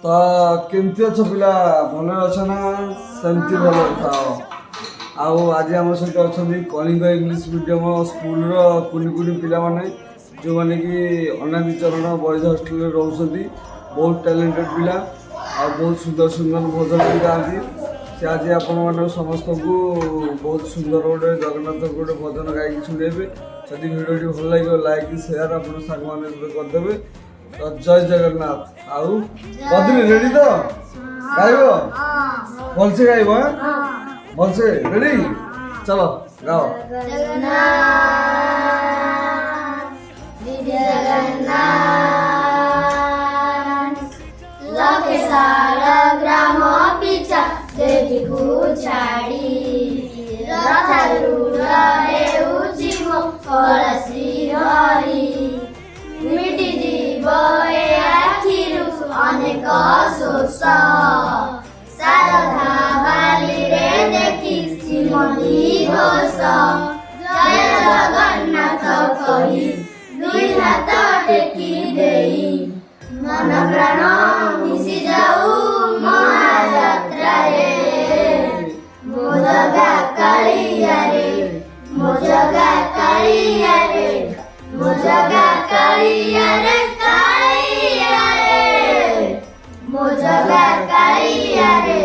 ତ କେମିତି ଅଛ ପିଲା ଭଲ ଅଛ ନା ସେମିତି ଭଲ ଥାଅ। ଆଉ ଆଜି ଆମ ସହିତ ଅଛନ୍ତି କଳିଙ୍ଗ ଇଂଲିଶ ମିଡ଼ିୟମ ସ୍କୁଲର କୁନି କୁନି ପିଲାମାନେ ଯେଉଁମାନେ କି ଅନାଦି ଚରଣ ବଏଜ୍ ହଷ୍ଟେଲରେ ରହୁଛନ୍ତି। ବହୁତ ଟ୍ୟାଲେଣ୍ଟେଡ଼ ପିଲା ଆଉ ବହୁତ ସୁନ୍ଦର ସୁନ୍ଦର ଭଜନ ବି ଗାଆନ୍ତି। ସେ ଆଜି ଆପଣମାନଙ୍କୁ ସମସ୍ତଙ୍କୁ ବହୁତ ସୁନ୍ଦର ଗୋଟେ ଜଗନ୍ନାଥଙ୍କ ଗୋଟେ ଭଜନ ଗାଇକି ଶୁଣେଇବେ। ଯଦି ଭିଡ଼ିଓଟି ଭଲ ଲାଗିବ ଲାଇକ୍ ସେୟାର ଆପଣ ସାଙ୍ଗମାନଙ୍କ ସହିତ କରିଦେବେ। ତ ଜୟ ଜଗନ୍ନାଥ। ଆଉ ବଦଲି ରେଡି ତ ଗାଇବ ଭଲସେ ଗାଇବ ଭଲସେ ରେଡି ଚଲ ଗାଅ। ଲକ୍ଷେ ସାରା ଗ୍ରାମ ପିଛା ଦେବୀକୁ ଛାଡ଼ି ରଥାରୂଢ଼ ହେଉଛି ମୋ କଳସି ହରି। ମିଟିଯିବ ଏ ଆଖିରୁ ଅନେକ ଶୋଷ ଶାରଦା ବାଲିରେ ଦେଖି ଶ୍ରୀମତୀ ଘୋଷ। ଜୟ ଜଗନ୍ନାଥ କହି ଦୁଇ ହାତ ଟେକି ଦେଇ ମନ ପ୍ରାଣ ମିଶି ଯାଉ ମହାଯାତ୍ରାରେ। ମୋ ଜଗା କାଳିଆରେ ମୋ ଜଗା କାଳିଆରେ ମୋ ଜଗା କାଳିଆରେ କାଳିଆରେ ମୋ ଜଗା କାଳିଆରେ।